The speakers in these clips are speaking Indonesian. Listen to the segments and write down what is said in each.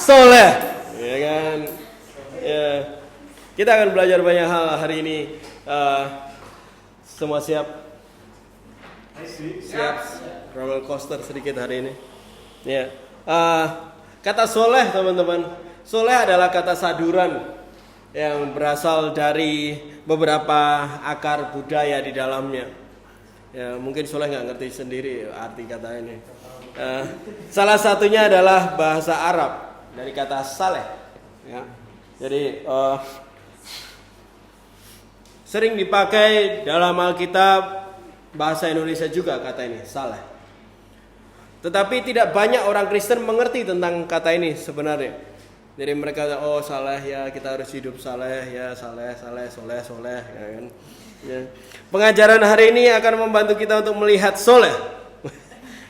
soleh, ya kan? Ya. Kita akan belajar banyak hal hari ini. Semua siap? Siap. Roller coaster sedikit hari ini. Ya. Kata soleh, teman-teman. Soleh adalah kata saduran yang berasal dari beberapa akar budaya di dalamnya. Ya, mungkin soleh nggak ngerti sendiri arti kata ini. Salah satunya adalah bahasa Arab dari kata saleh. Ya. Jadi sering dipakai dalam Alkitab, bahasa Indonesia juga kata ini saleh. Tetapi tidak banyak orang Kristen mengerti tentang kata ini sebenarnya. Jadi mereka saleh ya, kita harus hidup saleh ya, soleh ya kan. Ya. Pengajaran hari ini akan membantu kita untuk melihat soleh,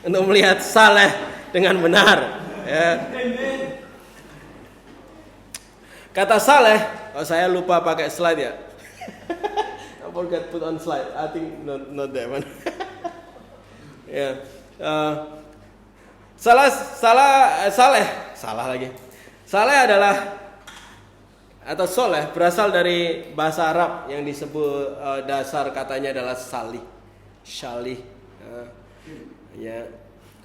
untuk melihat saleh dengan benar. Ya. Kata saleh, saya lupa pakai slide ya. I forgot put on slide. I think not that one. Ya. Salah lagi. Saleh adalah atau soleh berasal dari bahasa Arab yang disebut dasar katanya adalah syalih. Ya.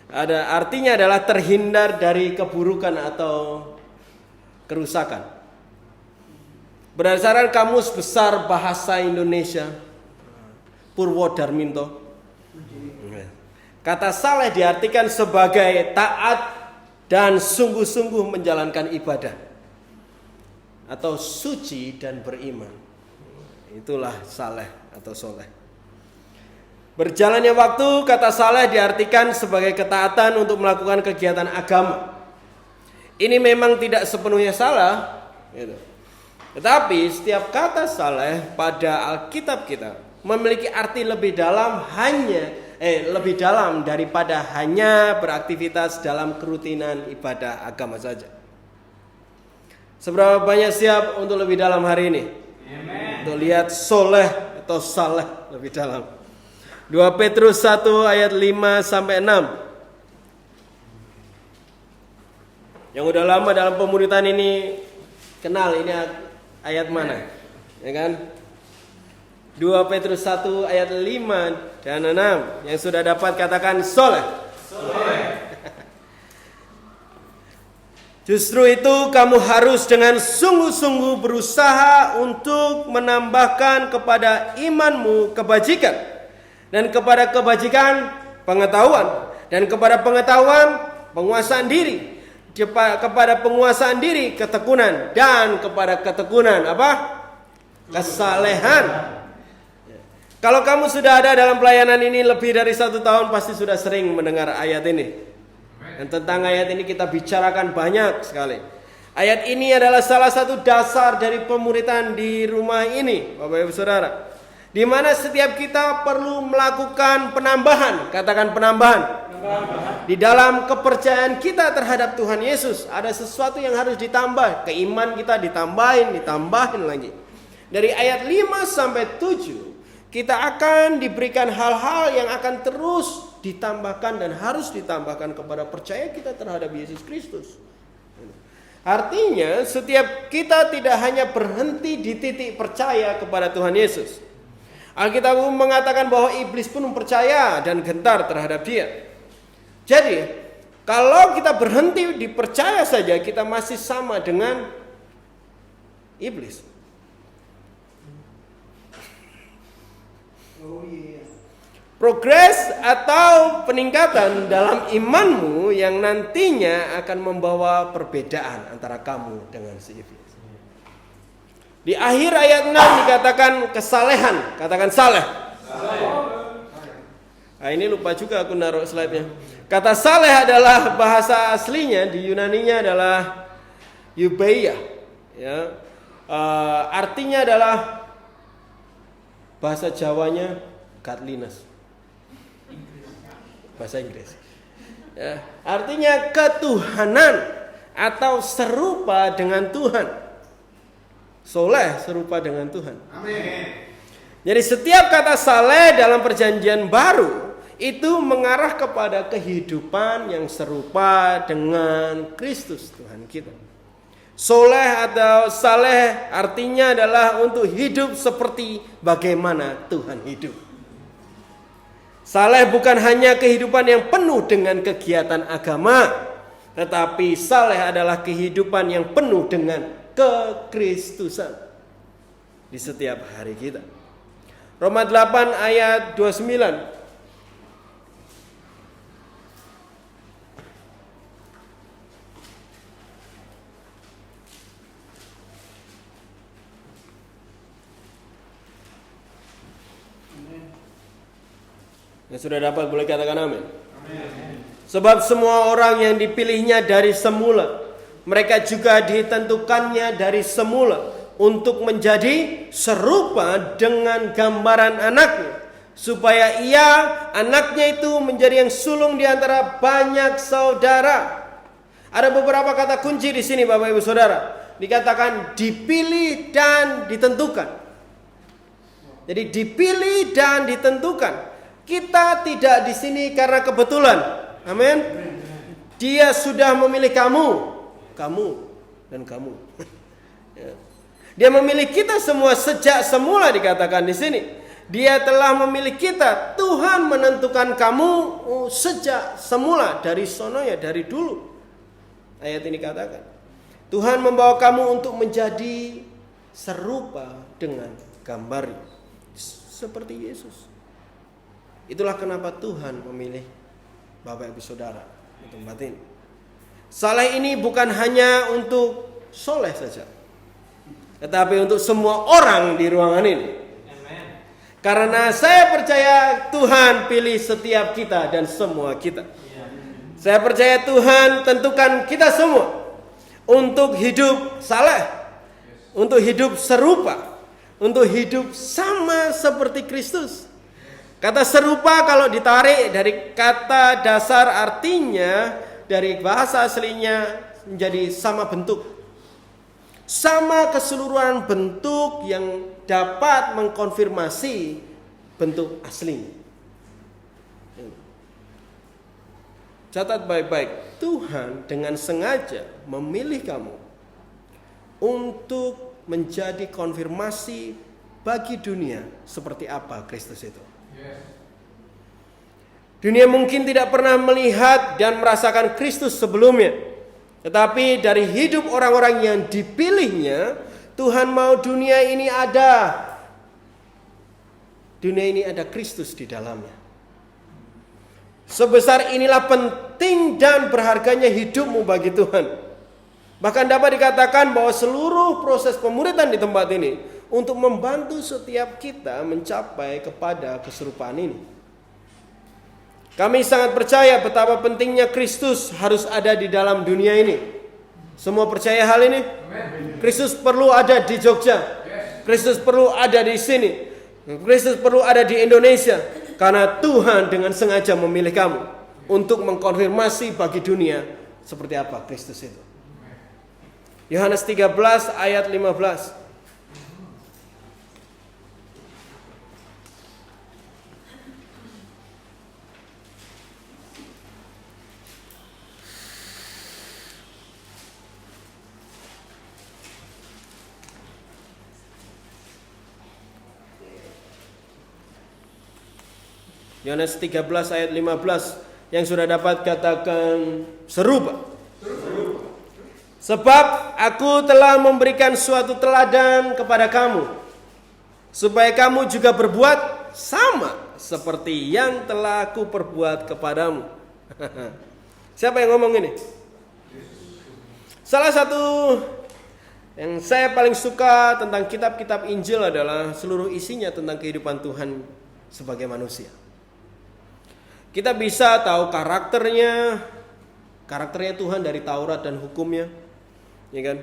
Ada artinya adalah terhindar dari keburukan atau kerusakan. Berdasarkan Kamus Besar Bahasa Indonesia Purwodarminto, kata saleh diartikan sebagai taat dan sungguh-sungguh menjalankan ibadah atau suci dan beriman. Itulah saleh atau soleh. Berjalannya waktu, kata saleh diartikan sebagai ketaatan untuk melakukan kegiatan agama. Ini memang tidak sepenuhnya salah, gitu. Tetapi setiap kata saleh pada Alkitab kita memiliki arti lebih dalam daripada hanya beraktivitas dalam kerutinan ibadah agama saja. Seberapa banyak siap untuk lebih dalam hari ini? Amen. Untuk lihat soleh atau saleh lebih dalam. 2 Petrus 1 ayat 5 sampai 6. Yang udah lama dalam pemuritan ini kenal ini ayat mana? Ya kan? 2 Petrus 1 ayat 5 dan 6. Yang sudah dapat katakan soleh. Justru itu kamu harus dengan sungguh-sungguh berusaha untuk menambahkan kepada imanmu kebajikan, dan kepada kebajikan pengetahuan, dan kepada pengetahuan penguasaan diri, kepada penguasaan diri ketekunan, dan kepada ketekunan kesalehan. Kalau kamu sudah ada dalam pelayanan ini lebih dari 1 tahun, pasti sudah sering mendengar ayat ini. Dan tentang ayat ini kita bicarakan banyak sekali. Ayat ini adalah salah satu dasar dari pemuritan di rumah ini, Bapak Ibu Saudara. Di mana setiap kita perlu melakukan penambahan, katakan penambahan. Di dalam kepercayaan kita terhadap Tuhan Yesus, ada sesuatu yang harus ditambah. Keiman kita ditambahin lagi. Dari ayat 5 sampai 7, kita akan diberikan hal-hal yang akan terus ditambahkan dan harus ditambahkan kepada percaya kita terhadap Yesus Kristus. Artinya setiap kita tidak hanya berhenti di titik percaya kepada Tuhan Yesus. Alkitab mengatakan bahwa iblis pun percaya dan gentar terhadap Dia. Jadi kalau kita berhenti di percaya saja, kita masih sama dengan iblis. Progres atau peningkatan dalam imanmu yang nantinya akan membawa perbedaan antara kamu dengan si iblis. Di akhir ayat 6 dikatakan kesalehan, katakan saleh. Nah, ini lupa juga aku naruh slide-nya. Kata saleh adalah bahasa aslinya di Yunaninya adalah eubeia, ya. Artinya adalah bahasa Jawanya godliness. Bahasa Inggris. Ya, artinya ketuhanan atau serupa dengan Tuhan. Soleh serupa dengan Tuhan. Amin. Jadi setiap kata saleh dalam perjanjian baru itu mengarah kepada kehidupan yang serupa dengan Kristus Tuhan kita. Soleh atau saleh artinya adalah untuk hidup seperti bagaimana Tuhan hidup. Saleh bukan hanya kehidupan yang penuh dengan kegiatan agama, tetapi saleh adalah kehidupan yang penuh dengan kekristusan di setiap hari kita. Roma 8 ayat 29. Yang sudah dapat boleh katakan amin. Sebab semua orang yang dipilihnya dari semula, mereka juga ditentukannya dari semula untuk menjadi serupa dengan gambaran anaknya, supaya anaknya itu menjadi yang sulung di antara banyak saudara. Ada beberapa kata kunci di sini Bapak Ibu Saudara. Dikatakan dipilih dan ditentukan. Jadi dipilih dan ditentukan. Kita tidak di sini karena kebetulan. Amin. Dia sudah memilih kamu dan kamu. Dia memilih kita semua sejak semula dikatakan di sini. Dia telah memilih kita. Tuhan menentukan kamu sejak semula dari sononya, dari dulu. Ayat ini katakan, Tuhan membawa kamu untuk menjadi serupa dengan gambarnya, seperti Yesus. Itulah kenapa Tuhan memilih Bapak Ibu Saudara di tempat ini. Saleh ini bukan hanya untuk soleh saja, tetapi untuk semua orang di ruangan ini. Amen. Karena saya percaya Tuhan pilih setiap kita dan semua kita. Saya percaya Tuhan tentukan kita semua untuk hidup saleh, untuk hidup serupa, untuk hidup sama seperti Kristus. Kata serupa kalau ditarik dari kata dasar artinya dari bahasa aslinya menjadi sama bentuk. Sama keseluruhan bentuk yang dapat mengkonfirmasi bentuk aslinya. Catat baik-baik, Tuhan dengan sengaja memilih kamu untuk menjadi konfirmasi bagi dunia seperti apa Kristus itu. Dunia mungkin tidak pernah melihat dan merasakan Kristus sebelumnya. Tetapi dari hidup orang-orang yang dipilihnya, Tuhan mau dunia ini ada. Dunia ini ada Kristus di dalamnya. Sebesar inilah penting dan berharganya hidupmu bagi Tuhan. Bahkan dapat dikatakan bahwa seluruh proses pemuridan di tempat ini untuk membantu setiap kita mencapai kepada keserupaan ini. Kami sangat percaya betapa pentingnya Kristus harus ada di dalam dunia ini. Semua percaya hal ini? Kristus perlu ada di Jogja. Kristus perlu ada di sini. Kristus perlu ada di Indonesia. Karena Tuhan dengan sengaja memilih kamu untuk mengkonfirmasi bagi dunia seperti apa Kristus itu. Yohanes 13 ayat 15. Yohanes 13 ayat 15 yang sudah dapat katakan serupa. Sebab aku telah memberikan suatu teladan kepada kamu, supaya kamu juga berbuat sama seperti yang telah aku perbuat kepadamu. Siapa yang ngomong ini? Salah satu yang saya paling suka tentang kitab-kitab Injil adalah seluruh isinya tentang kehidupan Tuhan sebagai manusia. Kita bisa tahu karakternya Tuhan dari Taurat dan hukumnya, ya kan?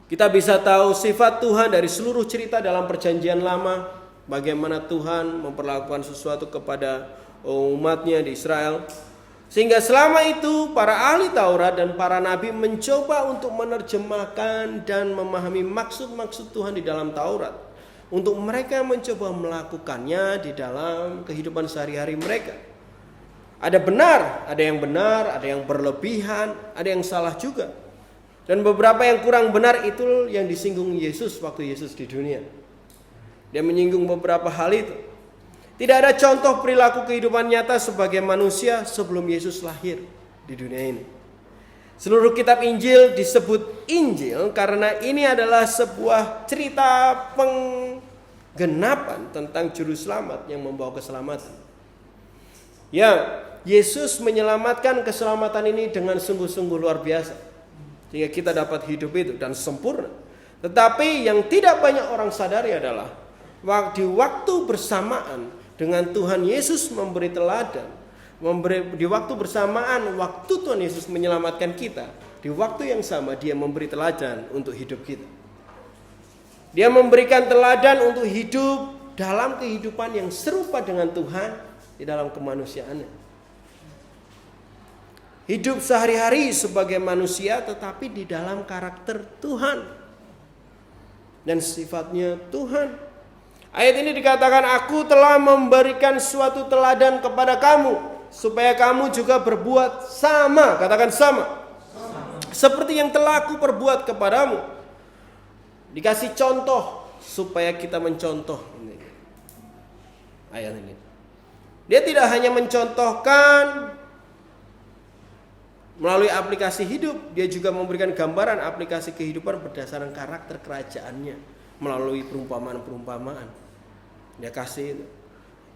Kita bisa tahu sifat Tuhan dari seluruh cerita dalam Perjanjian Lama, bagaimana Tuhan memperlakukan sesuatu kepada umatnya di Israel. Sehingga selama itu para ahli Taurat dan para nabi mencoba untuk menerjemahkan dan memahami maksud-maksud Tuhan di dalam Taurat, untuk mereka mencoba melakukannya di dalam kehidupan sehari-hari mereka. Ada benar, ada yang berlebihan, ada yang salah juga. Dan beberapa yang kurang benar itu yang disinggung Yesus waktu Yesus di dunia. Dia menyinggung beberapa hal itu. Tidak ada contoh perilaku kehidupan nyata sebagai manusia sebelum Yesus lahir di dunia ini. Seluruh kitab Injil disebut Injil karena ini adalah sebuah cerita penggenapan tentang juru selamat yang membawa keselamatan. Ya, Yesus menyelamatkan keselamatan ini dengan sungguh-sungguh luar biasa, sehingga kita dapat hidup itu dan sempurna. Tetapi yang tidak banyak orang sadari adalah di waktu bersamaan dengan Tuhan Yesus memberi teladan, di waktu bersamaan waktu Tuhan Yesus menyelamatkan kita, di waktu yang sama dia memberi teladan untuk hidup kita. Dia memberikan teladan untuk hidup dalam kehidupan yang serupa dengan Tuhan di dalam kemanusiaannya. Hidup sehari-hari sebagai manusia tetapi di dalam karakter Tuhan dan sifatnya Tuhan. Ayat ini dikatakan, aku telah memberikan suatu teladan kepada kamu supaya kamu juga berbuat sama. Katakan sama. Seperti yang telah aku perbuat kepadamu. Dikasih contoh supaya kita mencontoh. Ayat ini. Dia tidak hanya mencontohkan melalui aplikasi hidup, dia juga memberikan gambaran aplikasi kehidupan berdasarkan karakter kerajaannya melalui perumpamaan-perumpamaan. Dia kasih itu.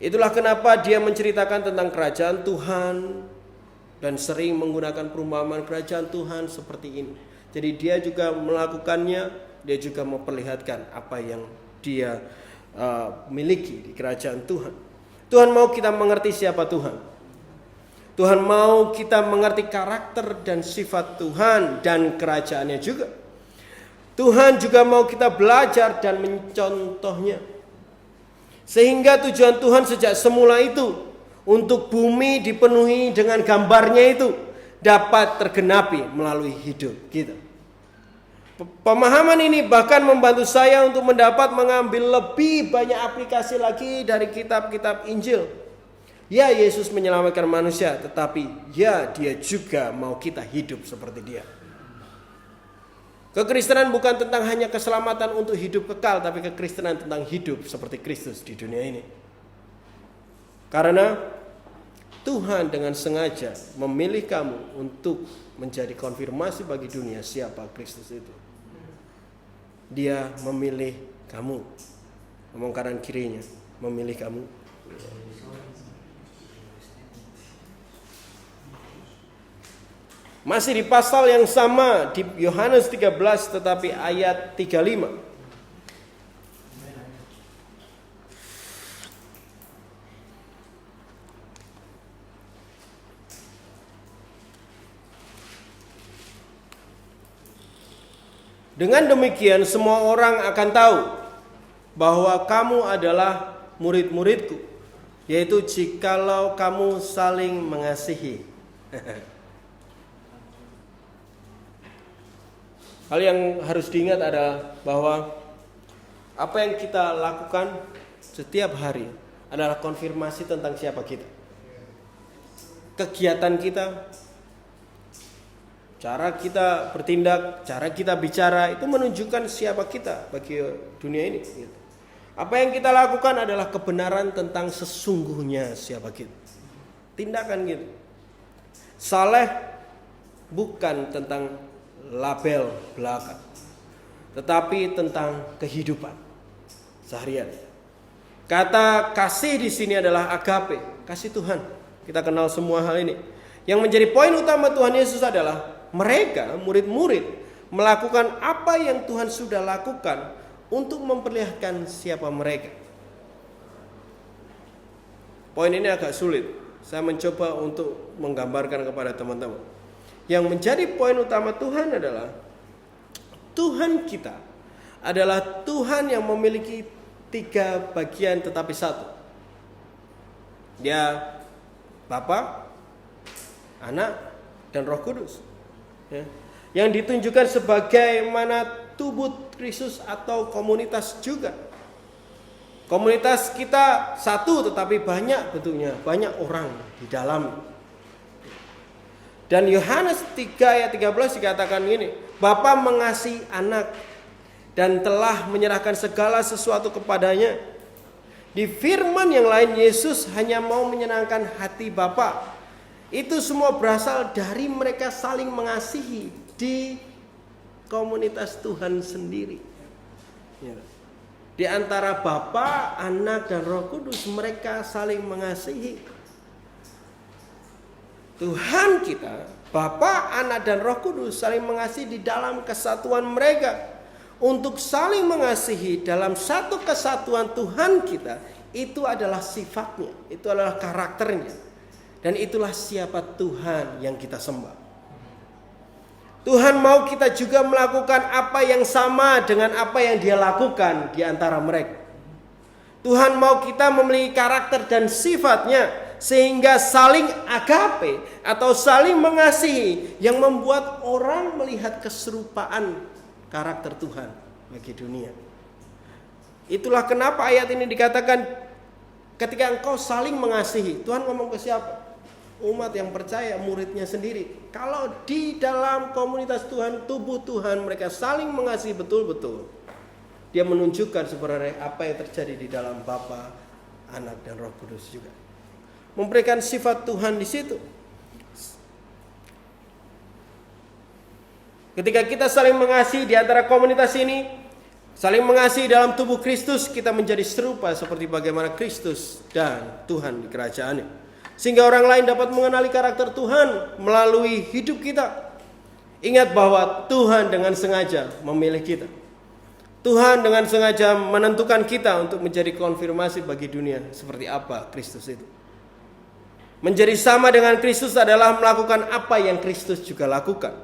Itulah kenapa dia menceritakan tentang kerajaan Tuhan dan sering menggunakan perumpamaan kerajaan Tuhan seperti ini. Jadi dia juga melakukannya, dia juga memperlihatkan apa yang dia miliki di kerajaan Tuhan. Tuhan mau kita mengerti siapa Tuhan. Tuhan mau kita mengerti karakter dan sifat Tuhan dan kerajaannya juga. Tuhan juga mau kita belajar dan mencontohnya. Sehingga tujuan Tuhan sejak semula itu untuk bumi dipenuhi dengan gambarnya itu dapat tergenapi melalui hidup kita. Pemahaman ini bahkan membantu saya untuk mendapat mengambil lebih banyak aplikasi lagi dari kitab-kitab Injil. Ya, Yesus menyelamatkan manusia, tetapi ya dia juga mau kita hidup seperti dia. Kekristenan bukan tentang hanya keselamatan untuk hidup kekal, tapi kekristenan tentang hidup seperti Kristus di dunia ini. Karena Tuhan dengan sengaja memilih kamu untuk menjadi konfirmasi bagi dunia siapa Kristus itu. Dia memilih kamu. Ngomong kanan kirinya, memilih kamu. Masih di pasal yang sama di Yohanes 13 tetapi ayat 35. Dengan demikian semua orang akan tahu bahwa kamu adalah murid-muridku, yaitu jikalau kamu saling mengasihi. Hal yang harus diingat adalah bahwa apa yang kita lakukan setiap hari adalah konfirmasi tentang siapa kita. Kegiatan kita, cara kita bertindak, cara kita bicara itu menunjukkan siapa kita bagi dunia ini. Apa yang kita lakukan adalah kebenaran tentang sesungguhnya siapa kita. Tindakan gitu. Saleh bukan tentang label belaka, tetapi tentang kehidupan seharian. Kata kasih di sini adalah agape, kasih Tuhan. Kita kenal semua hal ini. Yang menjadi poin utama Tuhan Yesus adalah mereka, murid-murid, melakukan apa yang Tuhan sudah lakukan untuk memperlihatkan siapa mereka. Poin ini agak sulit. Saya mencoba untuk menggambarkan kepada teman-teman. Yang menjadi poin utama Tuhan adalah Tuhan kita adalah Tuhan yang memiliki 3 bagian tetapi satu. Dia Bapa, Anak, dan Roh Kudus. Ya. Yang ditunjukkan sebagaimana tubuh Kristus atau komunitas juga. Komunitas kita satu tetapi banyak bentuknya, banyak orang di dalam. Dan Yohanes 3 ayat 13 dikatakan gini, Bapa mengasihi anak dan telah menyerahkan segala sesuatu kepadanya. Di firman yang lain, Yesus hanya mau menyenangkan hati Bapa. Itu semua berasal dari mereka saling mengasihi di komunitas Tuhan sendiri. Di antara Bapa, Anak, dan Roh Kudus, mereka saling mengasihi. Tuhan kita, Bapa, Anak, dan Roh Kudus saling mengasihi di dalam kesatuan mereka. Untuk saling mengasihi dalam satu kesatuan Tuhan kita, itu adalah sifatnya, itu adalah karakternya. Dan itulah siapa Tuhan yang kita sembah. Tuhan mau kita juga melakukan apa yang sama dengan apa yang Dia lakukan di antara mereka. Tuhan mau kita memiliki karakter dan sifatnya sehingga saling agape atau saling mengasihi yang membuat orang melihat keserupaan karakter Tuhan bagi dunia. Itulah kenapa ayat ini dikatakan ketika engkau saling mengasihi. Tuhan ngomong ke siapa? Umat yang percaya, muridnya sendiri. Kalau di dalam komunitas Tuhan, tubuh Tuhan, mereka saling mengasihi betul-betul, Dia menunjukkan sebenarnya apa yang terjadi di dalam Bapa, Anak, dan Roh Kudus juga. Memberikan sifat Tuhan di situ. Ketika kita saling mengasihi di antara komunitas ini, saling mengasihi dalam tubuh Kristus, kita menjadi serupa seperti bagaimana Kristus dan Tuhan di kerajaannya. Sehingga orang lain dapat mengenali karakter Tuhan melalui hidup kita. Ingat bahwa Tuhan dengan sengaja memilih kita. Tuhan dengan sengaja menentukan kita untuk menjadi konfirmasi bagi dunia seperti apa Kristus itu. Menjadi sama dengan Kristus adalah melakukan apa yang Kristus juga lakukan.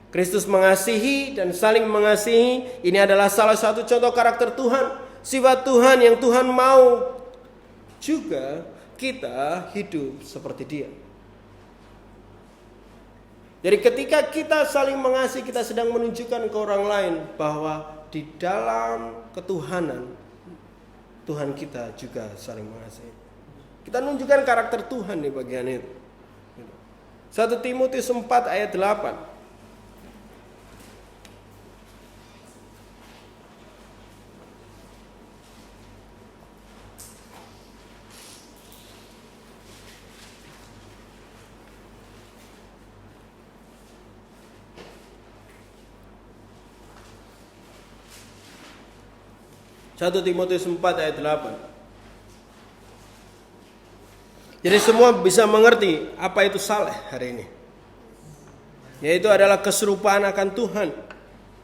Kristus mengasihi dan saling mengasihi. Ini adalah salah satu contoh karakter Tuhan. Sifat Tuhan yang Tuhan mau juga kita hidup seperti Dia. Jadi ketika kita saling mengasihi, kita sedang menunjukkan ke orang lain bahwa di dalam ketuhanan Tuhan kita juga saling mengasihi. Kita menunjukkan karakter Tuhan di bagian itu. 1 Timotius 4 ayat 8. 1 Timotius 4 ayat 8. Jadi semua bisa mengerti apa itu saleh hari ini. Yaitu adalah keserupaan akan Tuhan.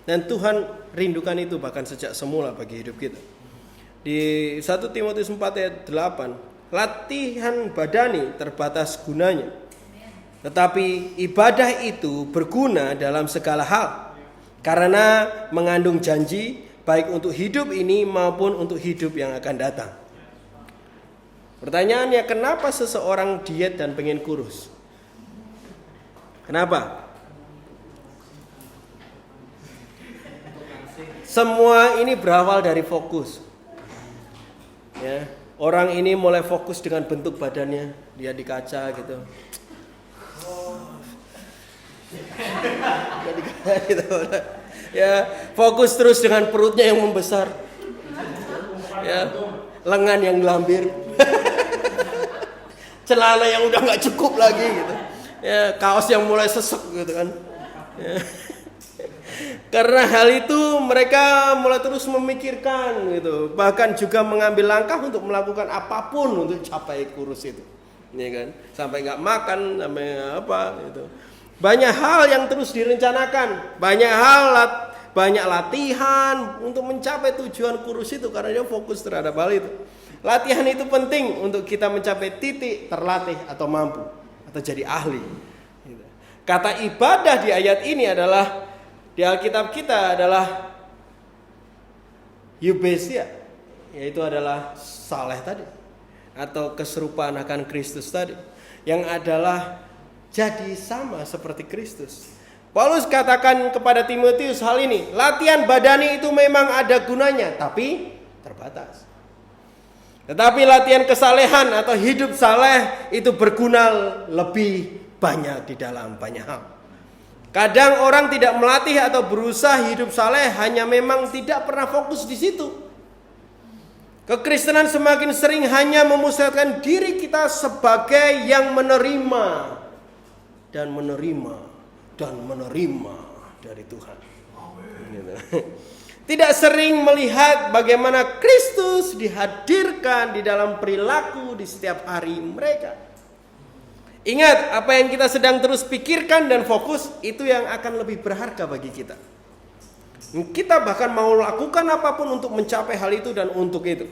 Dan Tuhan rindukan itu bahkan sejak semula bagi hidup kita. Di 1 Timotius 4 ayat 8. Latihan badani terbatas gunanya. Tetapi ibadah itu berguna dalam segala hal. Karena mengandung janji baik untuk hidup ini maupun untuk hidup yang akan datang. Pertanyaannya, kenapa seseorang diet dan pengen kurus? Kenapa? Semua ini berawal dari fokus. Ya, orang ini mulai fokus dengan bentuk badannya, dia di kaca gitu. Ya, fokus terus dengan perutnya yang membesar. Ya, lengan yang gelambir. Celana yang udah nggak cukup lagi gitu. Ya, kaos yang mulai sesek gitu kan. Ya. Karena hal itu mereka mulai terus memikirkan gitu, bahkan juga mengambil langkah untuk melakukan apapun untuk capai kurus itu, ya kan? Sampai nggak makan, sampai apa gitu. Banyak hal yang terus direncanakan, banyak latihan untuk mencapai tujuan kurus itu karena dia fokus terhadap hal itu. Latihan itu penting untuk kita mencapai titik terlatih atau mampu atau jadi ahli. Kata ibadah di ayat ini adalah di Alkitab kita adalah eubesia, yaitu adalah saleh tadi atau keserupaan akan Kristus tadi, yang adalah jadi sama seperti Kristus. Paulus katakan kepada Timotius hal ini, latihan badani itu memang ada gunanya, tapi terbatas. Tetapi latihan kesalehan atau hidup saleh itu berguna lebih banyak di dalam banyak hal. Kadang orang tidak melatih atau berusaha hidup saleh hanya memang tidak pernah fokus di situ. Kekristenan semakin sering hanya memusatkan diri kita sebagai yang menerima dan menerima dan menerima dari Tuhan. Tidak sering melihat bagaimana Kristus dihadirkan di dalam perilaku di setiap hari mereka. Ingat, apa yang kita sedang terus pikirkan dan fokus itu yang akan lebih berharga bagi kita. Kita bahkan mau lakukan apapun untuk mencapai hal itu dan untuk itu.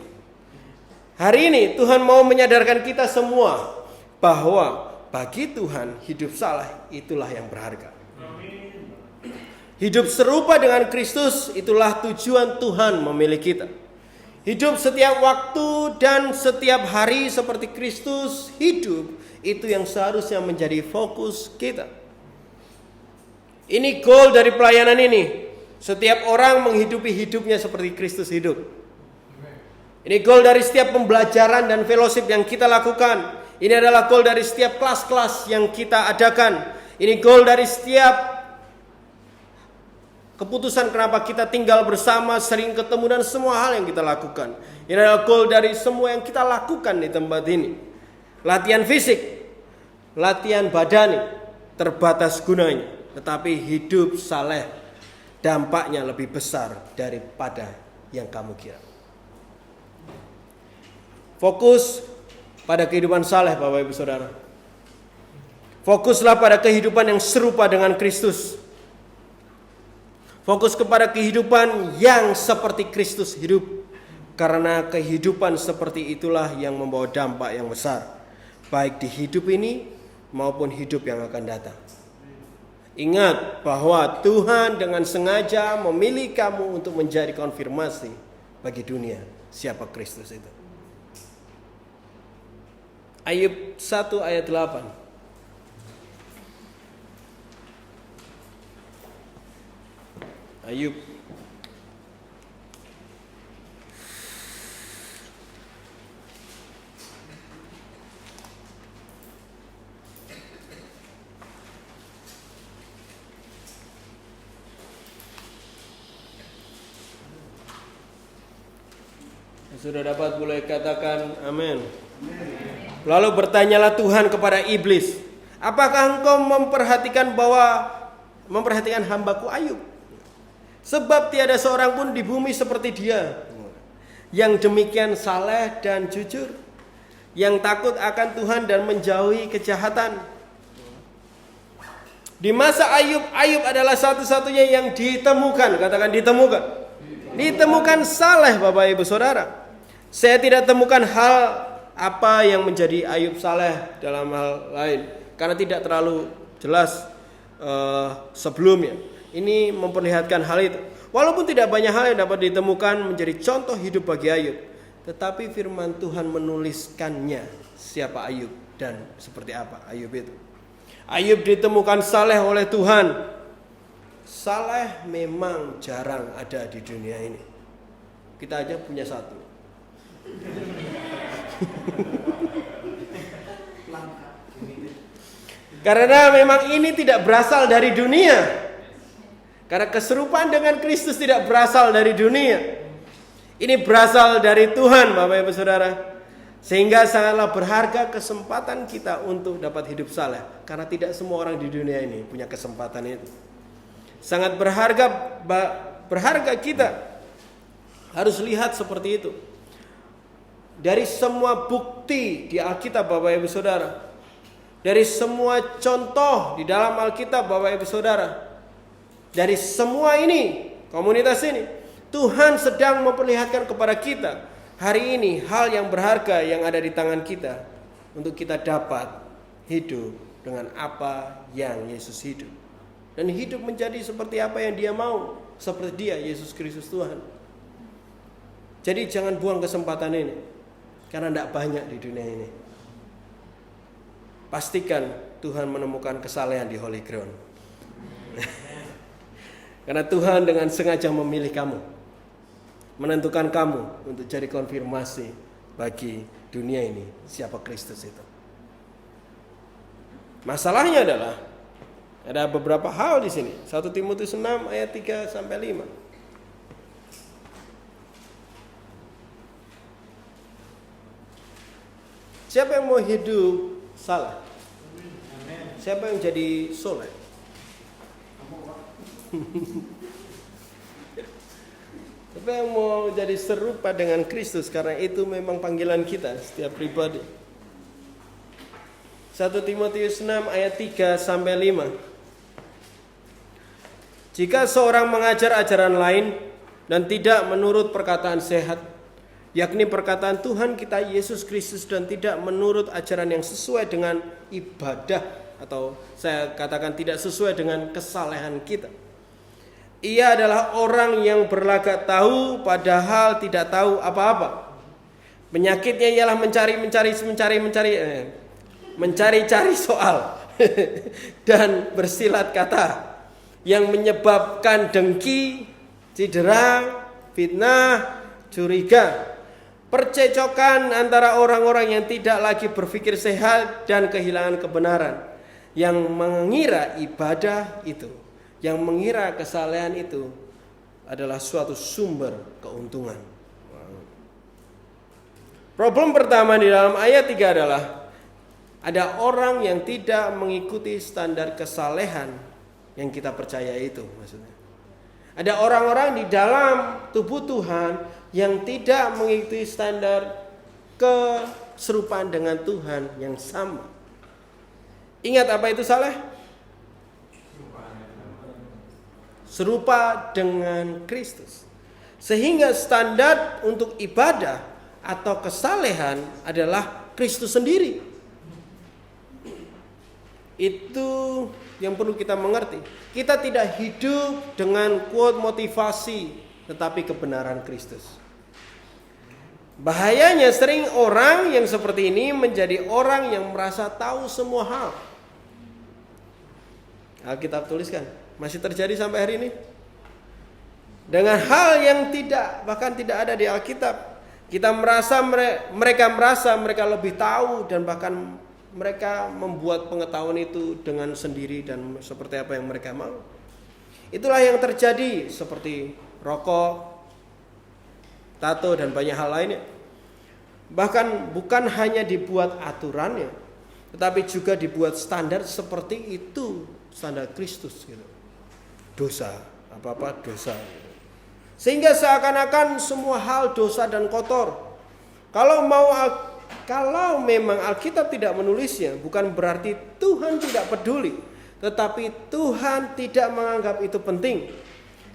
Hari ini Tuhan mau menyadarkan kita semua bahwa bagi Tuhan hidup saleh itulah yang berharga. Hidup serupa dengan Kristus itulah tujuan Tuhan memilih kita. Hidup setiap waktu dan setiap hari seperti Kristus hidup, itu yang seharusnya menjadi fokus kita. Ini goal dari pelayanan ini. Setiap orang menghidupi hidupnya seperti Kristus hidup. Ini goal dari setiap pembelajaran dan fellowship yang kita lakukan. Ini adalah goal dari setiap kelas-kelas yang kita adakan. Ini goal dari setiap keputusan kenapa kita tinggal bersama, sering ketemu dan semua hal yang kita lakukan. Ini adalah goal dari semua yang kita lakukan di tempat ini. Latihan fisik, latihan badani, terbatas gunanya. Tetapi hidup saleh dampaknya lebih besar daripada yang kamu kira. Fokus pada kehidupan saleh Bapak Ibu Saudara. Fokuslah pada kehidupan yang serupa dengan Kristus. Fokus kepada kehidupan yang seperti Kristus hidup. Karena kehidupan seperti itulah yang membawa dampak yang besar. Baik di hidup ini maupun hidup yang akan datang. Ingat bahwa Tuhan dengan sengaja memilih kamu untuk menjadi konfirmasi bagi dunia siapa Kristus itu. Ayub 1 ayat 8. Ayub sudah dapat boleh katakan amin. Lalu bertanyalah Tuhan kepada iblis, apakah engkau memperhatikan hambaku Ayub? Sebab tiada seorang pun di bumi seperti dia, yang demikian saleh dan jujur, yang takut akan Tuhan dan menjauhi kejahatan. Di masa Ayub, Ayub adalah satu-satunya yang ditemukan, katakan ditemukan. Ditemukan saleh Bapak Ibu Saudara. Saya tidak temukan hal apa yang menjadi Ayub saleh dalam hal lain, karena tidak terlalu jelas sebelumnya. Ini memperlihatkan hal itu. Walaupun tidak banyak hal yang dapat ditemukan menjadi contoh hidup bagi Ayub, tetapi firman Tuhan menuliskannya siapa Ayub dan seperti apa Ayub itu. Ayub ditemukan saleh oleh Tuhan. Saleh memang jarang ada di dunia ini. Kita aja punya satu. Karena memang ini tidak berasal dari dunia. Karena keserupaan dengan Kristus tidak berasal dari dunia. Ini berasal dari Tuhan Bapak Ibu Saudara. Sehingga sangatlah berharga kesempatan kita untuk dapat hidup saleh. Karena tidak semua orang di dunia ini punya kesempatan itu. Sangat berharga kita harus lihat seperti itu. Dari semua bukti di Alkitab Bapak Ibu Saudara, dari semua contoh di dalam Alkitab Bapak Ibu Saudara, dari semua ini, komunitas ini, Tuhan sedang memperlihatkan kepada kita hari ini hal yang berharga yang ada di tangan kita untuk kita dapat hidup dengan apa yang Yesus hidup. Dan hidup menjadi seperti apa yang Dia mau, seperti Dia, Yesus Kristus Tuhan. Jadi jangan buang kesempatan ini, karena tidak banyak di dunia ini. Pastikan Tuhan menemukan kesalehan di Holy Ground. Karena Tuhan dengan sengaja memilih kamu, menentukan kamu untuk jadi konfirmasi bagi dunia ini siapa Kristus itu. Masalahnya adalah ada beberapa hal di sini. 1 Timotius 6 ayat 3 sampai 5. Siapa yang mau hidup salah? Siapa yang jadi soleh? Siapa yang mau jadi serupa dengan Kristus? Karena itu memang panggilan kita setiap pribadi. 1 Timotius 6 ayat 3 sampai 5. Jika seorang mengajar ajaran lain dan tidak menurut perkataan sehat, yakni perkataan Tuhan kita Yesus Kristus, dan tidak menurut ajaran yang sesuai dengan ibadah, atau saya katakan tidak sesuai dengan kesalehan kita, ia adalah orang yang berlagak tahu padahal tidak tahu apa-apa. Penyakitnya ialah mencari-cari soal dan bersilat kata yang menyebabkan dengki, cedera, fitnah, curiga, percecokan antara orang-orang yang tidak lagi berpikir sehat dan kehilangan kebenaran, yang mengira ibadah itu, yang mengira kesalehan itu adalah suatu sumber keuntungan. Problem pertama di dalam ayat 3 adalah ada orang yang tidak mengikuti standar kesalehan yang kita percaya itu, maksudnya. Ada orang-orang di dalam tubuh Tuhan yang tidak mengikuti standar keserupaan dengan Tuhan yang sama. Ingat apa itu saleh? Serupa dengan Kristus. Sehingga standar untuk ibadah atau kesalehan adalah Kristus sendiri. Itu yang perlu kita mengerti. Kita tidak hidup dengan quote motivasi, tetapi kebenaran Kristus. Bahayanya sering orang yang seperti ini menjadi orang yang merasa tahu semua hal. Alkitab tuliskan, masih terjadi sampai hari ini. Dengan hal yang bahkan tidak ada di Alkitab. Mereka merasa mereka lebih tahu, dan bahkan mereka membuat pengetahuan itu dengan sendiri dan seperti apa yang mereka mau. Itulah yang terjadi seperti rokok, tato, dan banyak hal lainnya. Bahkan bukan hanya dibuat aturannya, tetapi juga dibuat standar seperti itu, standar Kristus gitu. Dosa, apa-apa dosa. Sehingga seakan-akan semua hal dosa dan kotor. Kalau memang Alkitab tidak menulisnya, bukan berarti Tuhan tidak peduli, tetapi Tuhan tidak menganggap itu penting.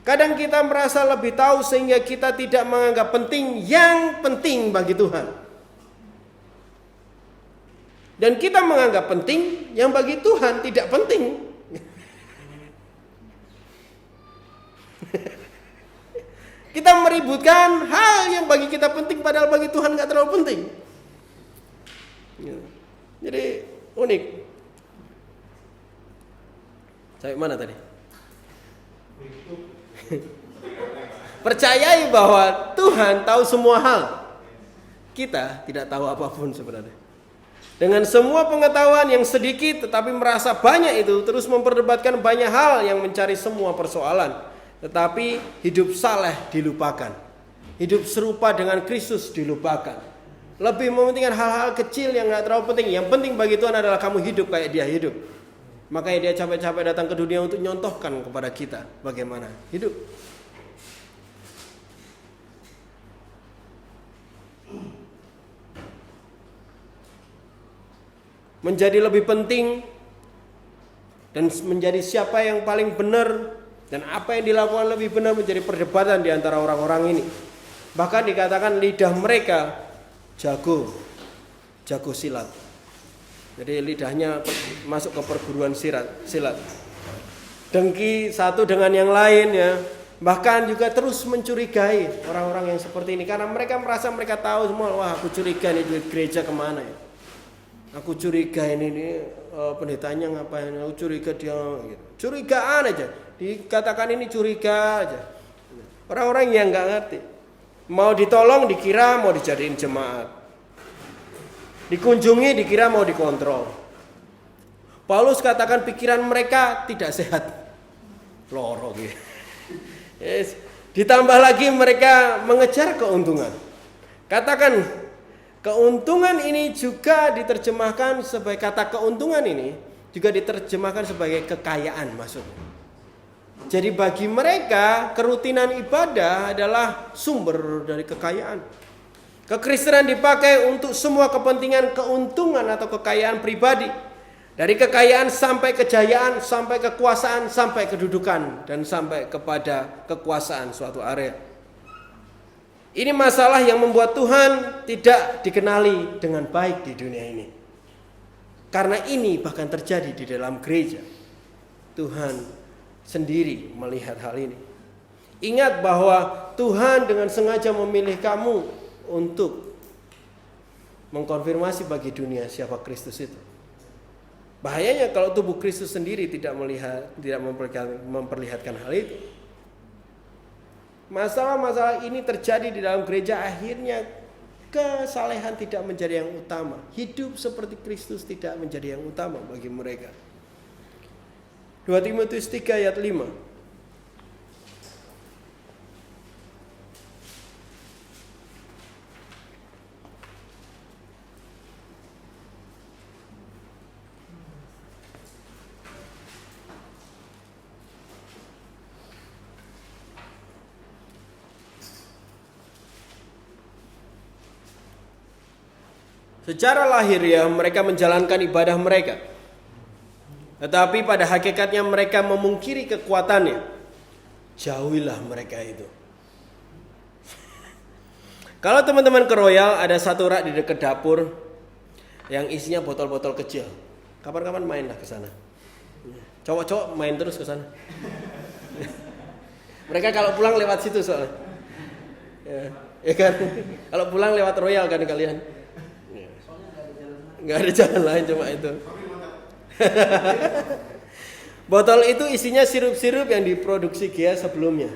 Kadang kita merasa lebih tahu sehingga kita tidak menganggap penting yang penting bagi Tuhan. Dan kita menganggap penting yang bagi Tuhan tidak penting. Kita meributkan hal yang bagi kita penting padahal bagi Tuhan gak terlalu penting. Jadi unik. Sampai mana tadi? Percayai bahwa Tuhan tahu semua hal. Kita tidak tahu apapun sebenarnya. Dengan semua pengetahuan yang sedikit tetapi merasa banyak itu, terus memperdebatkan banyak hal yang mencari semua persoalan. Tetapi hidup saleh dilupakan. Hidup serupa dengan Kristus dilupakan. Lebih mementingkan hal-hal kecil yang gak terlalu penting. Yang penting bagi Tuhan adalah kamu hidup kayak dia hidup. Makanya dia capek-capek datang ke dunia untuk nyontohkan kepada kita bagaimana hidup. Menjadi lebih penting dan menjadi siapa yang paling benar dan apa yang dilakukan lebih benar menjadi perdebatan di antara orang-orang ini. Bahkan dikatakan lidah mereka jago silat. Jadi lidahnya masuk ke perguruan silat. Dengki satu dengan yang lain ya. Bahkan juga terus mencurigai orang-orang yang seperti ini. Karena mereka merasa mereka tahu semua. Wah, aku curiga ini duit gereja kemana ya. Aku curiga ini pendetanya ngapain. Aku curiga dia gitu. Curigaan aja. Dikatakan ini curiga aja. Orang-orang yang gak ngerti. Mau ditolong dikira mau dijadiin jemaat. Dikunjungi dikira mau dikontrol. Paulus katakan pikiran mereka tidak sehat. Loro gitu. Yes. Ditambah lagi mereka mengejar keuntungan. Katakan keuntungan ini juga diterjemahkan sebagai kata keuntungan ini juga diterjemahkan sebagai kekayaan maksudnya. Jadi bagi mereka kerutinan ibadah adalah sumber dari kekayaan. Kekristenan dipakai untuk semua kepentingan keuntungan atau kekayaan pribadi. Dari kekayaan sampai kejayaan, sampai kekuasaan, sampai kedudukan, dan sampai kepada kekuasaan suatu area. Ini masalah yang membuat Tuhan tidak dikenali dengan baik di dunia ini. Karena ini bahkan terjadi di dalam gereja. Tuhan sendiri melihat hal ini. Ingat bahwa Tuhan dengan sengaja memilih kamu untuk mengkonfirmasi bagi dunia siapa Kristus itu. Bahayanya kalau tubuh Kristus sendiri tidak memperlihatkan hal itu. Masalah-masalah ini terjadi di dalam gereja, akhirnya kesalehan tidak menjadi yang utama. Hidup seperti Kristus tidak menjadi yang utama bagi mereka. 2 Timotius 3 ayat 5. Secara lahiriah mereka menjalankan ibadah mereka. Tetapi pada hakikatnya mereka memungkiri kekuatannya. Jauhilah mereka itu. Kalau teman-teman ke Royal ada satu rak di dekat dapur yang isinya botol-botol kecil. Kapan-kapan mainlah ke sana. Cowok-cowok main terus ke sana. Mereka kalau pulang lewat situ soalnya. Ya kan? Kalau pulang lewat Royal kan kalian. Nggak ada jalan lain cuma itu. Botol itu isinya sirup-sirup yang diproduksi Gea sebelumnya.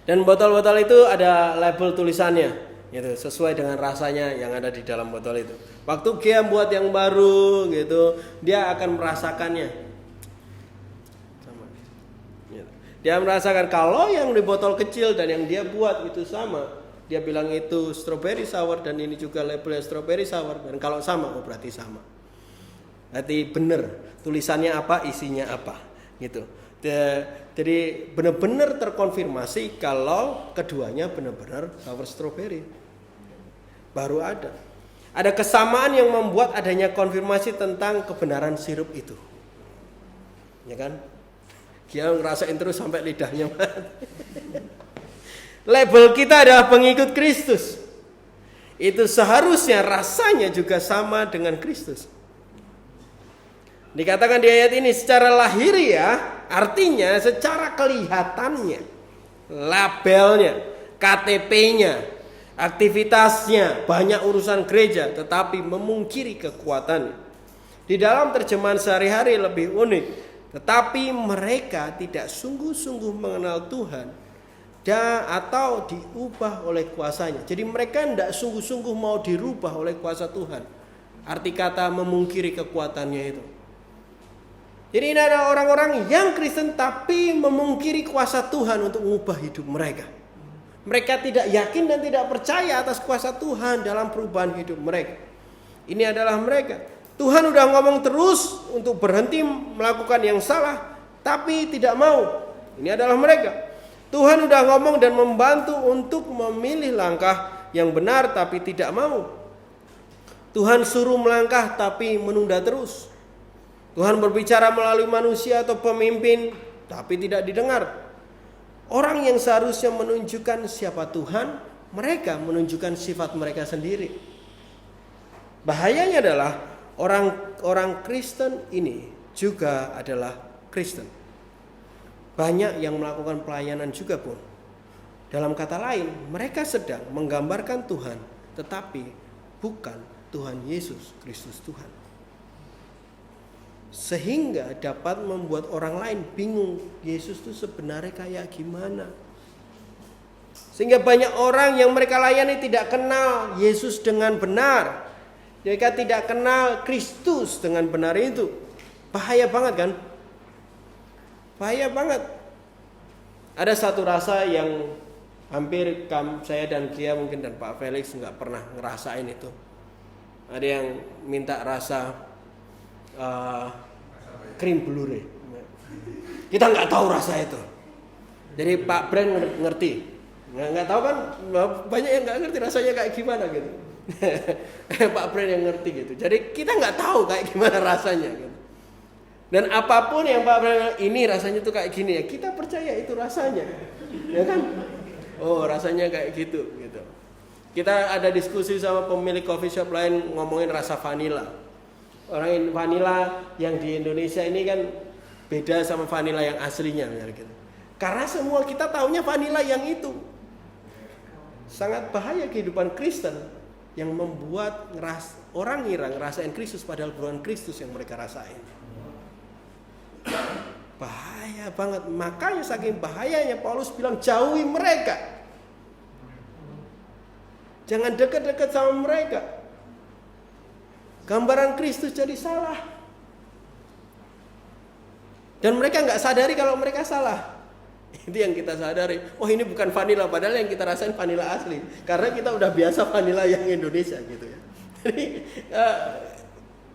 Dan botol-botol itu ada label tulisannya, gitu, sesuai dengan rasanya yang ada di dalam botol itu. Waktu Gea buat yang baru, gitu, dia akan merasakannya. Sama. Gitu. Dia merasakan kalau yang di botol kecil dan yang dia buat itu sama. Dia bilang itu strawberry sour dan ini juga labelnya strawberry sour. Dan kalau sama, oh berarti sama. Berarti benar tulisannya apa, isinya apa, gitu. Jadi benar-benar terkonfirmasi kalau keduanya benar-benar sour strawberry. Baru ada. Ada kesamaan yang membuat adanya konfirmasi tentang kebenaran sirup itu. Ya kan? Dia ngerasain terus sampai lidahnya mati. Label kita adalah pengikut Kristus. Itu seharusnya rasanya juga sama dengan Kristus. Dikatakan di ayat ini secara lahiriah, artinya secara kelihatannya, labelnya, KTP-nya, aktivitasnya, banyak urusan gereja, tetapi memungkiri kekuatannya. Di dalam terjemahan sehari-hari lebih unik, tetapi mereka tidak sungguh-sungguh mengenal Tuhan atau diubah oleh kuasanya. Jadi mereka tidak sungguh-sungguh mau dirubah oleh kuasa Tuhan. Arti kata memungkiri kekuatannya itu. Jadi ini ada orang-orang yang Kristen tapi memungkiri kuasa Tuhan untuk mengubah hidup mereka. Mereka tidak yakin dan tidak percaya atas kuasa Tuhan dalam perubahan hidup mereka. Ini adalah mereka. Tuhan udah ngomong terus untuk berhenti melakukan yang salah, tapi tidak mau. Ini adalah mereka. Tuhan udah ngomong dan membantu untuk memilih langkah yang benar tapi tidak mau. Tuhan suruh melangkah tapi menunda terus. Tuhan berbicara melalui manusia atau pemimpin tapi tidak didengar. Orang yang seharusnya menunjukkan siapa Tuhan, mereka menunjukkan sifat mereka sendiri. Bahayanya adalah orang Kristen ini juga adalah Kristen. Banyak yang melakukan pelayanan juga pun. Dalam kata lain, mereka sedang menggambarkan Tuhan, tetapi bukan Tuhan Yesus Kristus Tuhan. Sehingga dapat membuat orang lain bingung, Yesus itu sebenarnya kayak gimana? Sehingga banyak orang yang mereka layani tidak kenal Yesus dengan benar. Mereka tidak kenal Kristus dengan benar itu. Bahaya banget kan? Bahaya banget. Ada satu rasa yang hampir saya dan Kia mungkin dan Pak Felix nggak pernah ngerasain itu. Ada yang minta rasa krim blure. Kita nggak tahu rasa itu. Jadi Pak Brand ngerti. Nggak tahu kan, banyak yang nggak ngerti rasanya kayak gimana gitu. Pak Brand yang ngerti gitu. Jadi kita nggak tahu kayak gimana rasanya gitu. Dan apapun yang Pak Brand ini rasanya tuh kayak gini ya, kita percaya itu rasanya, ya kan? Oh rasanya kayak gitu. Kita ada diskusi sama pemilik coffee shop lain ngomongin rasa vanilla. Orang vanilla yang di Indonesia ini kan beda sama vanilla yang aslinya, gitu. Karena semua kita taunya vanilla yang itu. Sangat bahaya kehidupan Kristen yang membuat orang ngira ngerasain Kristus padahal bukan Kristus yang mereka rasain. Bahaya banget. Makanya saking bahayanya Paulus bilang jauhi mereka. Jangan dekat-dekat sama mereka. Gambaran Kristus jadi salah. Dan mereka gak sadari kalau mereka salah. Itu yang kita sadari. Oh ini bukan vanilla, padahal yang kita rasain vanilla asli. Karena kita udah biasa vanilla yang Indonesia gitu ya.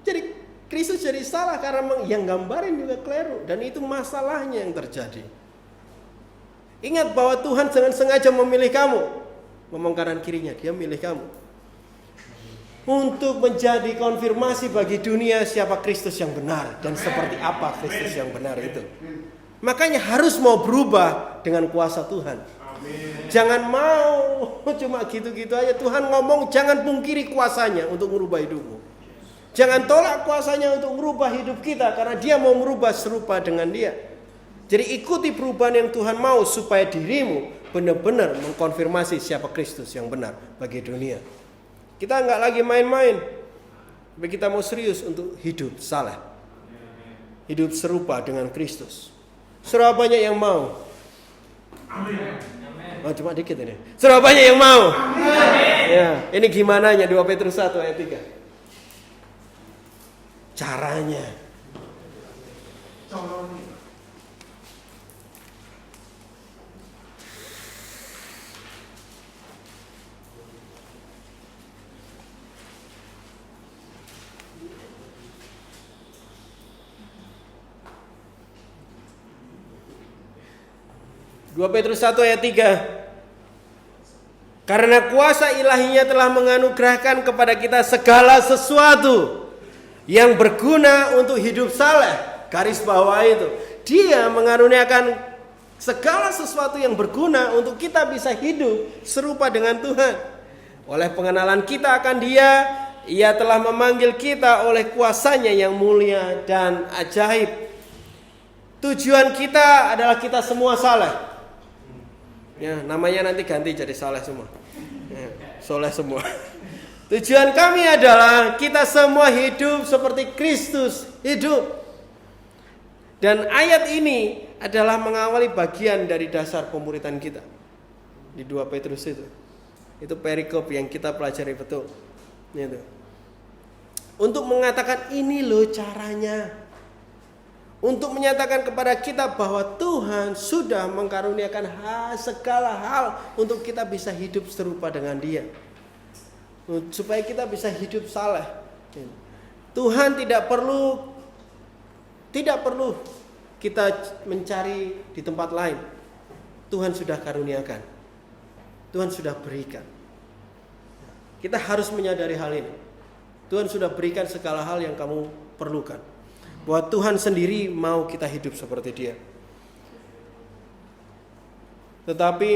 Jadi Kristus jadi salah karena yang gambarin juga keliru. Dan itu masalahnya yang terjadi. Ingat bahwa Tuhan dengan sengaja memilih kamu. Ngomong kanan kirinya, dia milih kamu. Untuk menjadi konfirmasi bagi dunia siapa Kristus yang benar. Dan seperti apa Kristus yang benar itu. Makanya harus mau berubah dengan kuasa Tuhan. Jangan mau cuma gitu-gitu aja. Tuhan ngomong jangan pungkiri kuasanya untuk merubah hidupmu. Jangan tolak kuasanya untuk merubah hidup kita. Karena dia mau merubah serupa dengan dia. Jadi ikuti perubahan yang Tuhan mau. Supaya dirimu benar-benar mengkonfirmasi siapa Kristus yang benar bagi dunia. Kita nggak lagi main-main. Tapi kita mau serius untuk hidup saleh. Hidup serupa dengan Kristus. Surah banyak yang mau. Oh, cuma dikit ini. Surah banyak yang mau. Ya, ini gimananya 2 Petrus 1 ayat 3. Caranya. Dua Petrus 1 ayat 3. Karena kuasa ilahinya telah menganugerahkan kepada kita segala sesuatu yang berguna untuk hidup saleh. Garis bawah itu. Dia mengaruniakan segala sesuatu yang berguna untuk kita bisa hidup serupa dengan Tuhan. Oleh pengenalan kita akan Dia, Ia telah memanggil kita oleh kuasanya yang mulia dan ajaib. Tujuan kita adalah kita semua saleh. Ya, namanya nanti ganti jadi saleh semua. Ya, soleh semua. Tujuan kami adalah kita semua hidup seperti Kristus hidup. Dan ayat ini adalah mengawali bagian dari dasar pemuritan kita. Di 2 Petrus itu. Itu perikop yang kita pelajari betul. Itu. Untuk mengatakan ini loh caranya. Untuk menyatakan kepada kita bahwa Tuhan sudah mengkaruniakan segala hal untuk kita bisa hidup serupa dengan Dia. Supaya kita bisa hidup saleh. Tuhan tidak perlu kita mencari di tempat lain. Tuhan sudah karuniakan. Tuhan sudah berikan. Kita harus menyadari hal ini. Tuhan sudah berikan segala hal yang kamu perlukan. Bahwa Tuhan sendiri mau kita hidup seperti Dia. Tetapi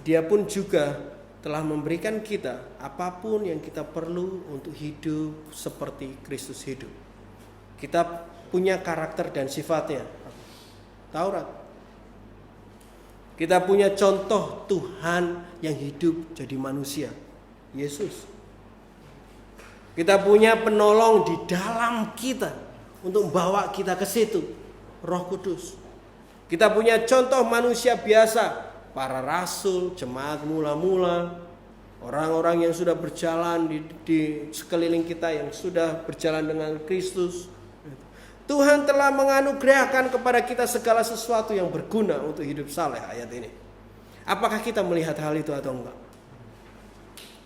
Dia pun juga telah memberikan kita apapun yang kita perlu untuk hidup seperti Kristus hidup. Kita punya karakter dan sifatnya. Taurat. Kita punya contoh Tuhan yang hidup jadi manusia. Yesus. Kita punya penolong di dalam kita. Untuk membawa kita ke situ, Roh Kudus. Kita punya contoh manusia biasa, para rasul, jemaat mula-mula, orang-orang yang sudah berjalan di sekeliling kita yang sudah berjalan dengan Kristus. Tuhan telah menganugerahkan kepada kita segala sesuatu yang berguna untuk hidup saleh, ayat ini. Apakah kita melihat hal itu atau enggak?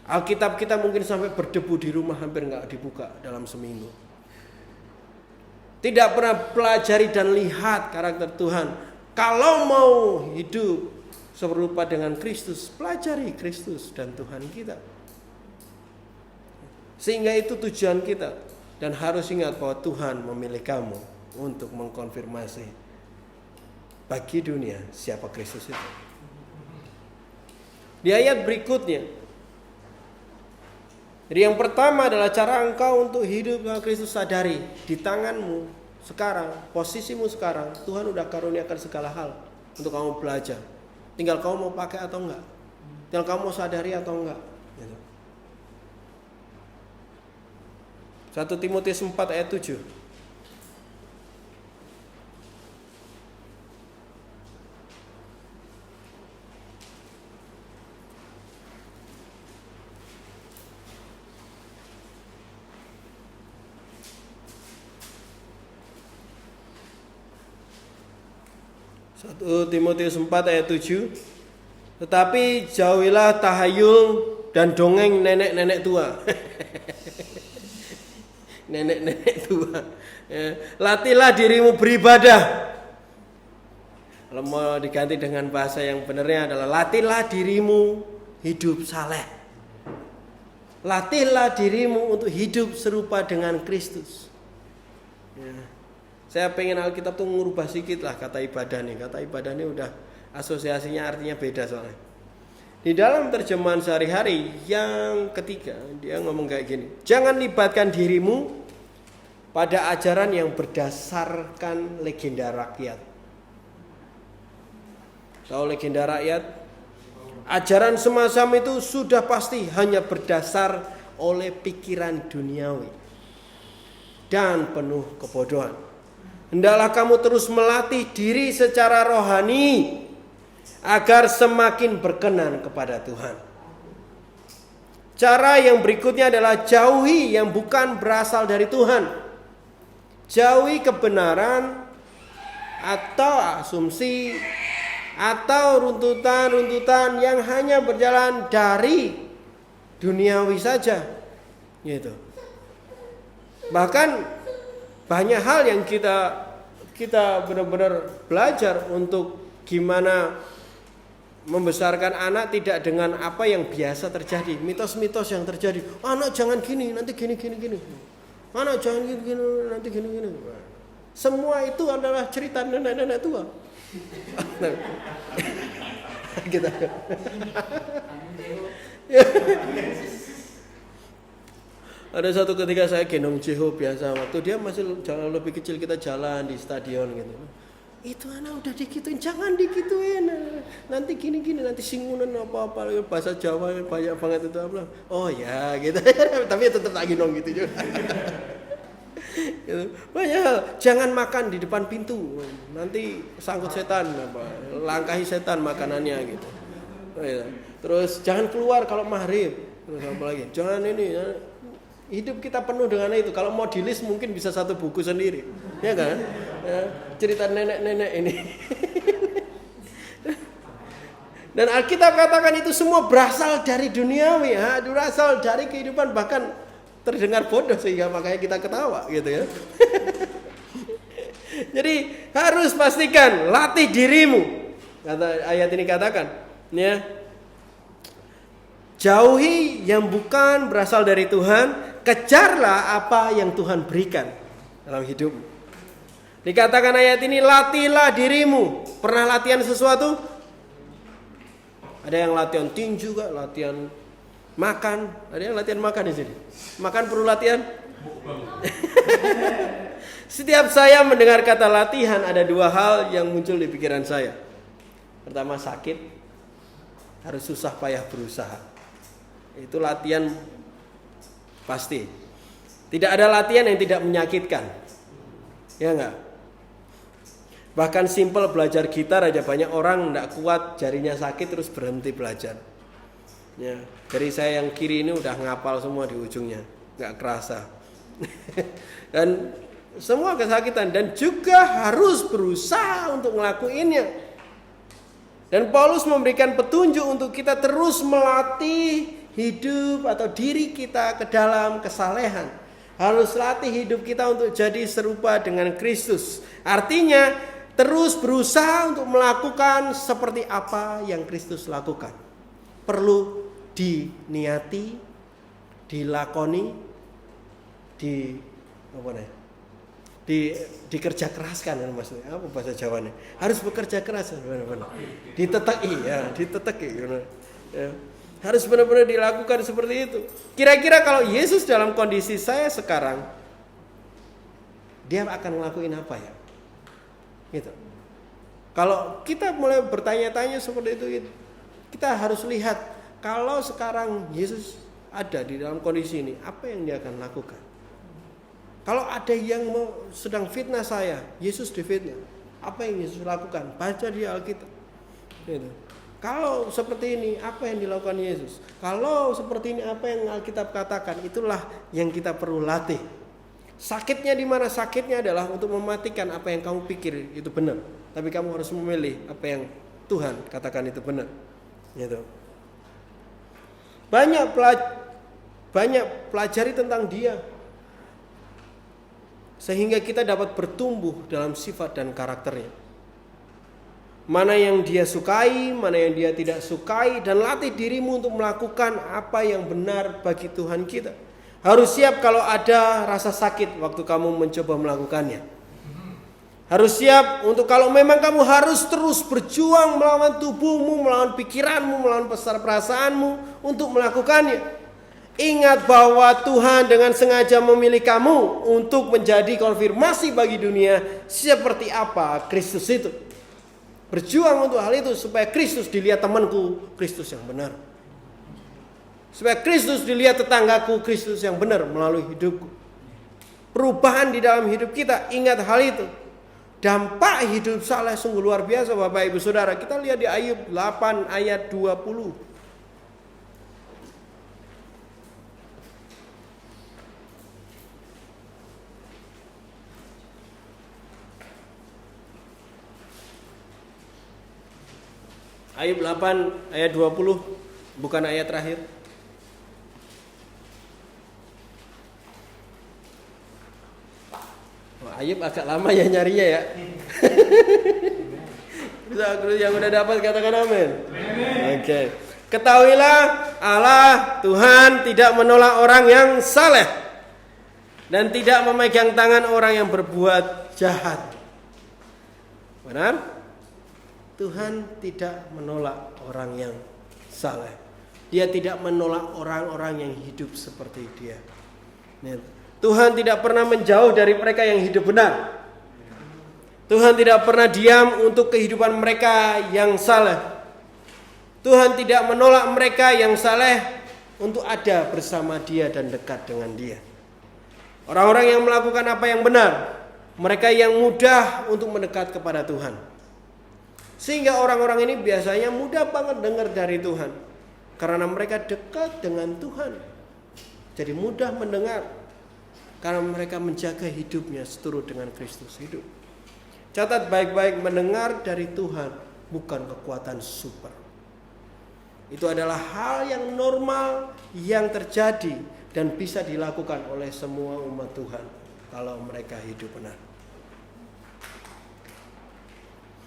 Alkitab kita mungkin sampai berdebu di rumah, hampir enggak dibuka dalam seminggu. Tidak pernah pelajari dan lihat karakter Tuhan. Kalau mau hidup serupa dengan Kristus, pelajari Kristus dan Tuhan kita. Sehingga itu tujuan kita. Dan harus ingat bahwa Tuhan memilih kamu untuk mengkonfirmasi bagi dunia siapa Kristus itu. Di ayat berikutnya, jadi yang pertama adalah cara engkau untuk hidup dengan Kristus. Sadari di tanganmu sekarang, posisimu sekarang, Tuhan udah karuniakan segala hal untuk kamu belajar. Tinggal kamu mau pakai atau enggak. Tinggal kamu mau sadari atau enggak. 1 Timotius 4 ayat 7. Timotius 4 ayat 7. Tetapi jauhilah tahayul dan dongeng nenek-nenek tua. Nenek-nenek tua. Latihlah dirimu beribadah. Kalau mau diganti dengan bahasa yang benarnya adalah latihlah dirimu hidup saleh. Latihlah dirimu untuk hidup serupa dengan Kristus. Saya pengen Alkitab tuh ngubah sedikit lah kata ibadah nih. Kata ibadah ini udah asosiasinya artinya beda soalnya. Di dalam terjemahan sehari-hari yang ketiga, dia ngomong kayak gini. Jangan libatkan dirimu pada ajaran yang berdasarkan legenda rakyat. Tahu legenda rakyat? Ajaran semacam itu sudah pasti hanya berdasar oleh pikiran duniawi dan penuh kebodohan. Hendaklah kamu terus melatih diri secara rohani agar semakin berkenan kepada Tuhan. Cara yang berikutnya adalah jauhi yang bukan berasal dari Tuhan. Jauhi kebenaran atau asumsi atau runtutan-runtutan yang hanya berjalan dari duniawi saja. Gitu. Bahkan banyak hal yang kita benar-benar belajar untuk gimana membesarkan anak tidak dengan apa yang biasa terjadi, mitos-mitos yang terjadi. Anak jangan gini, nanti gini. Anak jangan gini, nanti gini. Semua itu adalah cerita nenek-nenek tua. Kita. Ada satu ketika saya gendong Jeho biasa, waktu dia masih jauh lebih kecil, kita jalan di stadion gitu. Itu anak udah digituin, jangan digituin. Nanti gini, nanti singunan apa-apa bahasa Jawa banyak banget itu apa. Oh ya, gitu. Tapi tetap tak gendong gitu juga. Gitu. Banyak hal. Jangan makan di depan pintu. Nanti sangkut setan langkahi setan makanannya gitu. Oh, ya. Terus jangan keluar kalau maghrib. Terus apa lagi? Jangan ini. Hidup kita penuh dengan itu. Kalau mau di list mungkin bisa satu buku sendiri, ya kan? Ya, cerita nenek-nenek ini. Dan Alkitab katakan itu semua berasal dari duniawi, berasal dari kehidupan, bahkan terdengar bodoh sehingga makanya kita ketawa, gitu ya. Jadi harus pastikan latih dirimu. Kata ayat ini katakan, ya. Jauhi yang bukan berasal dari Tuhan, kejarlah apa yang Tuhan berikan dalam hidupmu. Dikatakan ayat ini, latihlah dirimu. Pernah latihan sesuatu? Ada yang latihan tinju juga, latihan makan. Ada yang latihan makan di sini. Makan perlu latihan? Setiap saya mendengar kata latihan, ada dua hal yang muncul di pikiran saya. Pertama, sakit. Harus susah payah berusaha. Itu latihan pasti. Tidak ada latihan yang tidak menyakitkan. Ya enggak? Bahkan simpel belajar gitar aja banyak orang tidak kuat, jarinya sakit terus berhenti belajar. Ya, jari saya yang kiri ini udah ngapal semua di ujungnya, nggak kerasa. Dan semua kesakitan dan juga harus berusaha untuk ngelakuinnya. Dan Paulus memberikan petunjuk untuk kita terus melatih hidup atau diri kita ke dalam kesalehan. Harus latih hidup kita untuk jadi serupa dengan Kristus. Artinya terus berusaha untuk melakukan seperti apa yang Kristus lakukan. Perlu diniati, dilakoni, dikerja keraskan kan maksudnya. Apa bahasa Jawanya? Harus bekerja keras benar-benar. Diteteki ya, diteteki ya. Harus benar-benar dilakukan seperti itu. Kira-kira kalau Yesus dalam kondisi saya sekarang, dia akan ngelakuin apa ya? Gitu. Kalau kita mulai bertanya-tanya seperti itu, kita harus lihat kalau sekarang Yesus ada di dalam kondisi ini, apa yang dia akan lakukan? Kalau ada yang sedang fitnah saya, Yesus difitnah, apa yang Yesus lakukan? Baca di Alkitab. Gitu. Kalau seperti ini, apa yang dilakukan Yesus? Kalau seperti ini, apa yang Alkitab katakan? Itulah yang kita perlu latih. Sakitnya di mana? Sakitnya adalah untuk mematikan apa yang kamu pikir itu benar. Tapi kamu harus memilih apa yang Tuhan katakan itu benar. Gitu. Banyak pelajari tentang Dia, sehingga kita dapat bertumbuh dalam sifat dan karakternya. Mana yang dia sukai, mana yang dia tidak sukai, dan latih dirimu untuk melakukan apa yang benar bagi Tuhan kita. Harus siap kalau ada rasa sakit waktu kamu mencoba melakukannya. Harus siap untuk kalau memang kamu harus terus berjuang melawan tubuhmu, melawan pikiranmu, melawan perasaanmu untuk melakukannya. Ingat bahwa Tuhan dengan sengaja memilih kamu untuk menjadi konfirmasi bagi dunia seperti apa Kristus itu. Berjuang untuk hal itu supaya Kristus dilihat temanku, Kristus yang benar. Supaya Kristus dilihat tetanggaku, Kristus yang benar melalui hidupku. Perubahan di dalam hidup kita, ingat hal itu. Dampak hidup saleh sungguh luar biasa Bapak Ibu Saudara. Kita lihat di Ayub 8 ayat 20. Ayub 8 ayat 20, bukan ayat terakhir. Ayub agak lama ya nyarinya ya. Bisa yang udah dapat katakan amin. Oke. Ketahuilah Allah Tuhan tidak menolak orang yang saleh dan tidak memegang tangan orang yang berbuat jahat. Benar? Tuhan tidak menolak orang yang saleh. Dia tidak menolak orang-orang yang hidup seperti dia. Tuhan tidak pernah menjauh dari mereka yang hidup benar. Tuhan tidak pernah diam untuk kehidupan mereka yang saleh. Tuhan tidak menolak mereka yang saleh untuk ada bersama dia dan dekat dengan dia. Orang-orang yang melakukan apa yang benar, mereka yang mudah untuk mendekat kepada Tuhan. Sehingga orang-orang ini biasanya mudah banget dengar dari Tuhan. Karena mereka dekat dengan Tuhan. Jadi mudah mendengar. Karena mereka menjaga hidupnya seturut dengan Kristus hidup. Catat baik-baik, mendengar dari Tuhan bukan kekuatan super. Itu adalah hal yang normal yang terjadi dan bisa dilakukan oleh semua umat Tuhan kalau mereka hidup benar.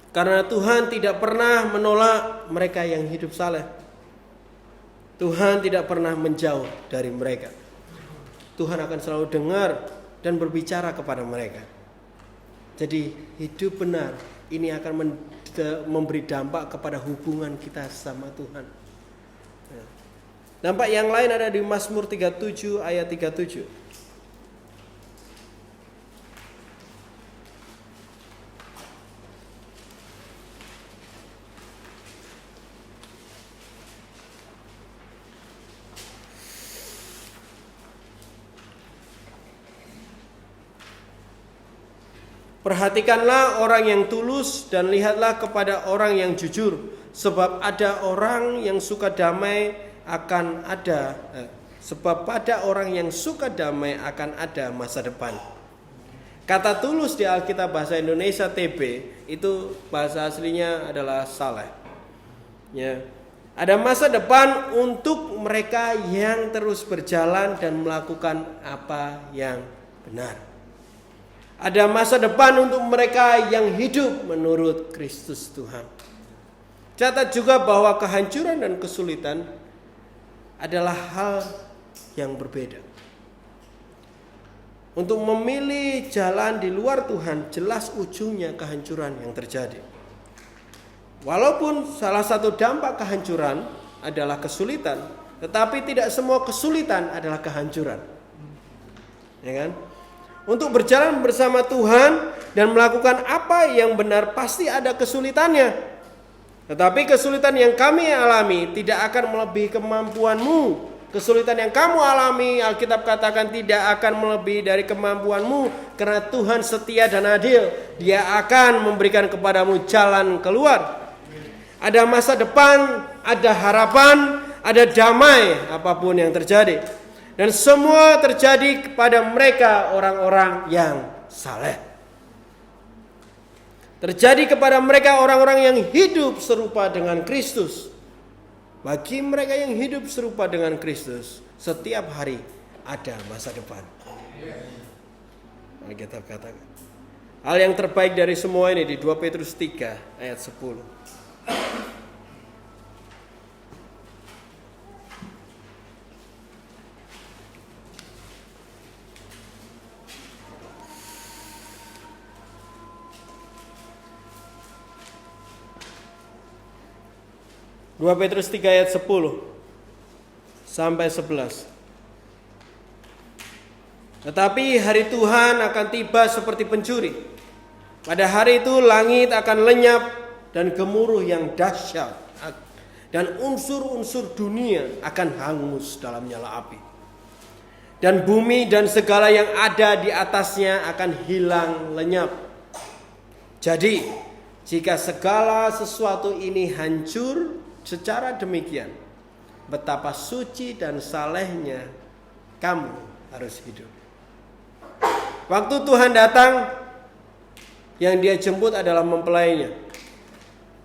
Karena Tuhan tidak pernah menolak mereka yang hidup saleh. Tuhan tidak pernah menjauh dari mereka. Tuhan akan selalu dengar dan berbicara kepada mereka. Jadi hidup benar ini akan memberi dampak kepada hubungan kita sama Tuhan. Dampak yang lain ada di Mazmur 37 ayat 37. Perhatikanlah orang yang tulus dan lihatlah kepada orang yang jujur, sebab ada orang yang suka damai akan ada sebab pada orang yang suka damai akan ada masa depan. Kata tulus di Alkitab bahasa Indonesia TB itu bahasa aslinya adalah saleh. Ya. Ada masa depan untuk mereka yang terus berjalan dan melakukan apa yang benar. Ada masa depan untuk mereka yang hidup menurut Kristus Tuhan. Catat juga bahwa kehancuran dan kesulitan adalah hal yang berbeda. Untuk memilih jalan di luar Tuhan, jelas ujungnya kehancuran yang terjadi. Walaupun salah satu dampak kehancuran adalah kesulitan, tetapi tidak semua kesulitan adalah kehancuran. Ya kan? Untuk berjalan bersama Tuhan dan melakukan apa yang benar pasti ada kesulitannya. Tetapi kesulitan yang kami alami tidak akan melebihi kemampuanmu. Kesulitan yang kamu alami, Alkitab katakan tidak akan melebihi dari kemampuanmu. Karena Tuhan setia dan adil. Dia akan memberikan kepadamu jalan keluar. Ada masa depan, ada harapan, ada damai apapun yang terjadi. Dan semua terjadi kepada mereka orang-orang yang saleh. Terjadi kepada mereka orang-orang yang hidup serupa dengan Kristus. Bagi mereka yang hidup serupa dengan Kristus, setiap hari ada masa depan. Alkitab katakan. Hal yang terbaik dari semua ini di 2 Petrus 3 ayat 10. 2 Petrus 3 ayat 10 sampai 11. Tetapi hari Tuhan akan tiba seperti pencuri. Pada hari itu langit akan lenyap dan gemuruh yang dahsyat, dan unsur-unsur dunia akan hangus dalam nyala api. Dan bumi dan segala yang ada di atasnya akan hilang lenyap. Jadi, jika segala sesuatu ini hancur secara demikian, betapa suci dan salehnya kamu harus hidup. Waktu Tuhan datang, yang dia jemput adalah mempelainya.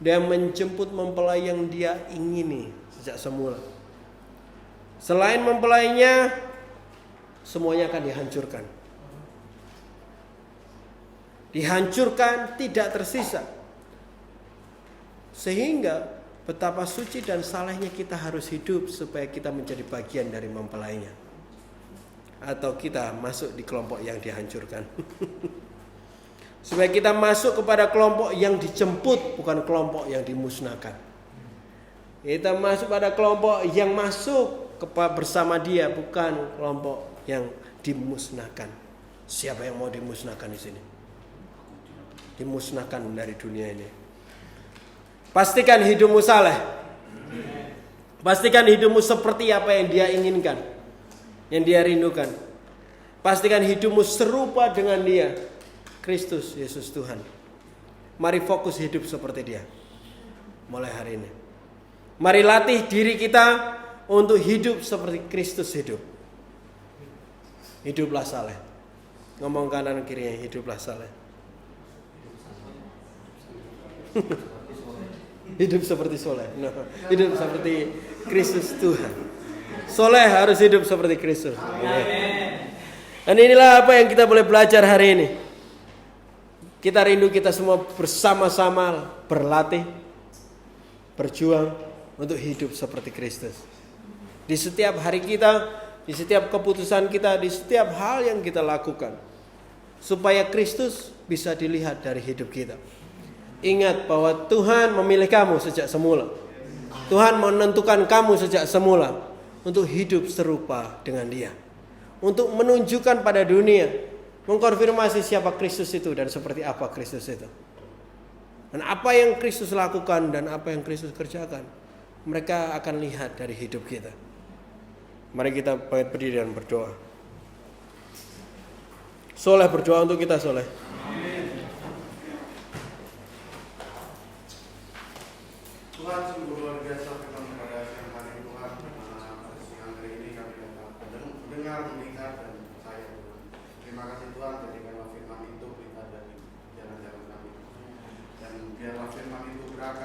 Dia menjemput mempelai yang dia ingini sejak semula. Selain mempelainya, semuanya akan dihancurkan. Dihancurkan, tidak tersisa. Sehingga betapa suci dan salehnya kita harus hidup supaya kita menjadi bagian dari mempelainya. Atau kita masuk di kelompok yang dihancurkan. Supaya kita masuk kepada kelompok yang dijemput, bukan kelompok yang dimusnahkan. Kita masuk pada kelompok yang masuk bersama dia, bukan kelompok yang dimusnahkan. Siapa yang mau dimusnahkan di sini? Dimusnahkan dari dunia ini. Pastikan hidupmu saleh. Pastikan hidupmu seperti apa yang dia inginkan, yang dia rindukan. Pastikan hidupmu serupa dengan dia, Kristus Yesus Tuhan. Mari fokus hidup seperti dia mulai hari ini. Mari latih diri kita untuk hidup seperti Kristus hidup. Hiduplah saleh. Ngomong kanan kirinya, hiduplah saleh. Hidup seperti soleh. Hidup seperti Kristus Tuhan. Soleh harus hidup seperti Kristus. Dan inilah apa yang kita boleh belajar hari ini. Kita rindu kita semua bersama-sama berlatih, berjuang untuk hidup seperti Kristus. Di setiap hari kita, di setiap keputusan kita, di setiap hal yang kita lakukan. Supaya Kristus bisa dilihat dari hidup kita. Ingat bahwa Tuhan memilih kamu sejak semula. Tuhan menentukan kamu sejak semula untuk hidup serupa dengan Dia. Untuk menunjukkan pada dunia, mengkonfirmasi siapa Kristus itu dan seperti apa Kristus itu. Dan apa yang Kristus lakukan dan apa yang Kristus kerjakan, mereka akan lihat dari hidup kita. Mari kita berdiri dan berdoa. Soleh berdoa untuk kita, soleh. Tuhan sungguh luar biasa firman pada siang hari Tuhan. Pada siang hari ini kami dapat mendengar, melihat dan percaya Tuhan. Terima kasih Tuhan, jadikanlah firman itu berita dari jalan-jalan kami. Dan biarlah firman itu berakar